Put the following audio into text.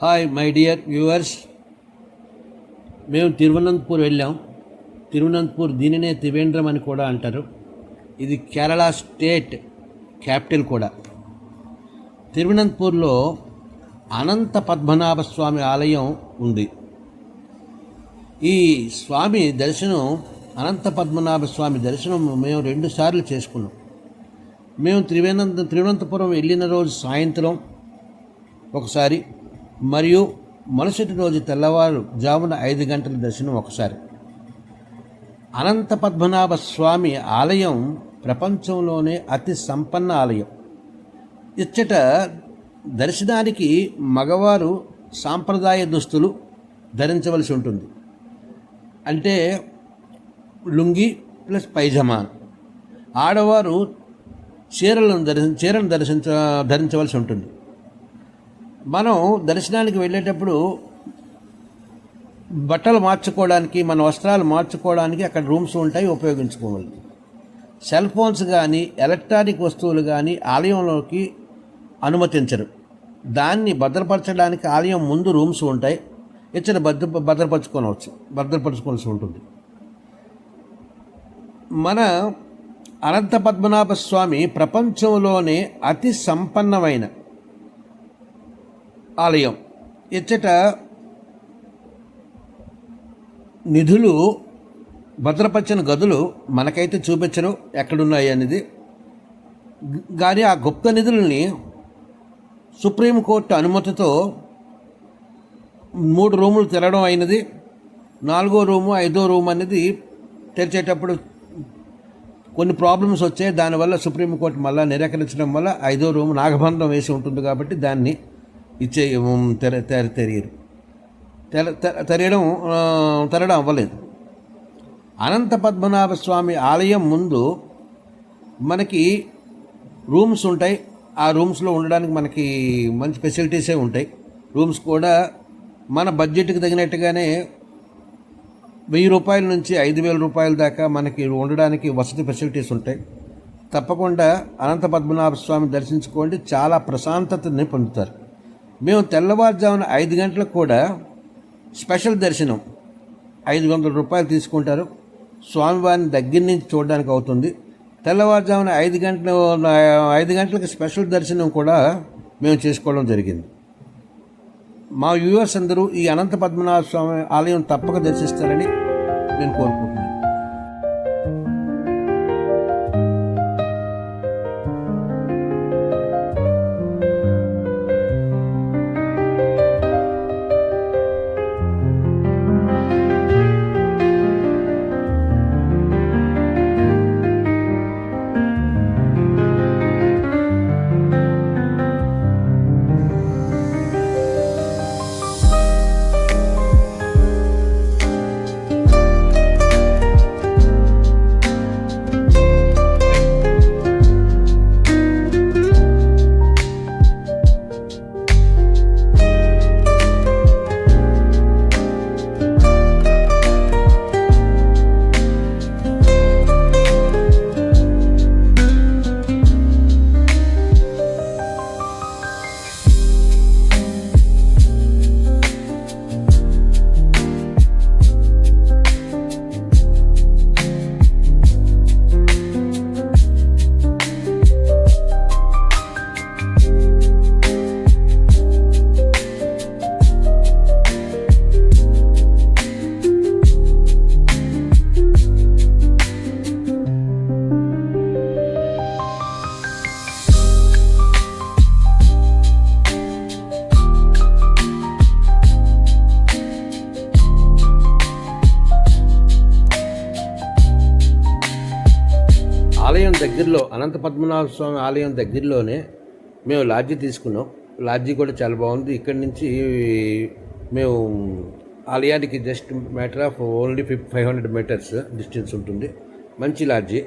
Hi my dear viewers, మేము తిరువనంతపూర్ వెళ్ళాం. తిరువనంతపూర్ దీనినే త్రివేంద్రం అని కూడా అంటారు. ఇది కేరళ స్టేట్ క్యాపిటల్ కూడా. తిరువనంతపూర్లో అనంత పద్మనాభ స్వామి ఆలయం ఉంది. ఈ స్వామి దర్శనం, అనంత పద్మనాభ స్వామి దర్శనం మేము 2 సార్లు చేసుకున్నాం. మేము తిరువనంతపురం వెళ్ళిన రోజు సాయంత్రం ఒకసారి, మరియు మరుసటి రోజు తెల్లవారు జామున 5 గంటల దర్శనం ఒకసారి. అనంత పద్మనాభ స్వామి ఆలయం ప్రపంచంలోనే అతి సంపన్న ఆలయం. ఇచ్చట దర్శనానికి మగవారు సాంప్రదాయ దుస్తులు ధరించవలసి ఉంటుంది. అంటే లుంగి ప్లస్ పైజమా. ఆడవారు చీరలను ధరించవలసి ఉంటుంది. మనం దర్శనానికి వెళ్ళేటప్పుడు బట్టలు మార్చుకోవడానికి, మన వస్త్రాలు మార్చుకోవడానికి అక్కడ రూమ్స్ ఉంటాయి, ఉపయోగించుకోవాలి. సెల్ ఫోన్స్ కానీ ఎలక్ట్రానిక్ వస్తువులు కానీ ఆలయంలోకి అనుమతించరు. దాన్ని భద్రపరచడానికి ఆలయం ముందు రూమ్స్ ఉంటాయి, ఇచ్చట భద్రపరచుకోవాల్సి ఉంటుంది. మన అనంత పద్మనాభ స్వామి ప్రపంచంలోనే అతి సంపన్నమైన ఆలయం. ఇచ్చట నిధులు భద్రపరిచిన గదులు మనకైతే చూపించరు ఎక్కడున్నాయి అనేది, కానీ ఆ గుప్త నిధులని సుప్రీంకోర్టు అనుమతితో 3 రూములు తెరవడం అయినది. 4వ రూము 5వ రూమ్ అనేది తెరిచేటప్పుడు కొన్ని ప్రాబ్లమ్స్ వచ్చాయి. దానివల్ల సుప్రీంకోర్టు మళ్ళీ నిరాకరించడం వల్ల 5వ రూము నాగబంధం వేసి ఉంటుంది కాబట్టి దాన్ని తెరడం అవ్వలేదు. అనంత పద్మనాభ స్వామి ఆలయం ముందు మనకి రూమ్స్ ఉంటాయి. ఆ రూమ్స్లో ఉండడానికి మనకి మంచి ఫెసిలిటీసే ఉంటాయి. రూమ్స్ కూడా మన బడ్జెట్కి తగినట్టుగానే 1000 రూపాయల నుంచి 5000 రూపాయల దాకా మనకి ఉండడానికి వసతి ఫెసిలిటీస్ ఉంటాయి. తప్పకుండా అనంత పద్మనాభ స్వామి దర్శించుకోండి, చాలా ప్రశాంతతని పొందుతారు. మేము తెల్లవారుజామున 5 గంటలకు కూడా స్పెషల్ దర్శనం 500 రూపాయలు తీసుకుంటారు. స్వామివారిని దగ్గర నుంచి చూడడానికి అవుతుంది. తెల్లవారుజామున 5 గంటలకు స్పెషల్ దర్శనం కూడా మేము చేసుకోవడం జరిగింది. మా వ్యూవర్స్ అందరూ ఈ అనంత పద్మనాభ స్వామి ఆలయం తప్పక దర్శిస్తారని నేను కోరుకుంటున్నాను. ఆలయం దగ్గరలో, అనంత పద్మనాభ స్వామి ఆలయం దగ్గరలోనే మేము లాడ్జీ తీసుకున్నాం. లాడ్జీ కూడా చాలా బాగుంది. ఇక్కడి నుంచి మేము ఆలయానికి just matter of only 500 metres distance ఉంటుంది. మంచి లాడ్జీ.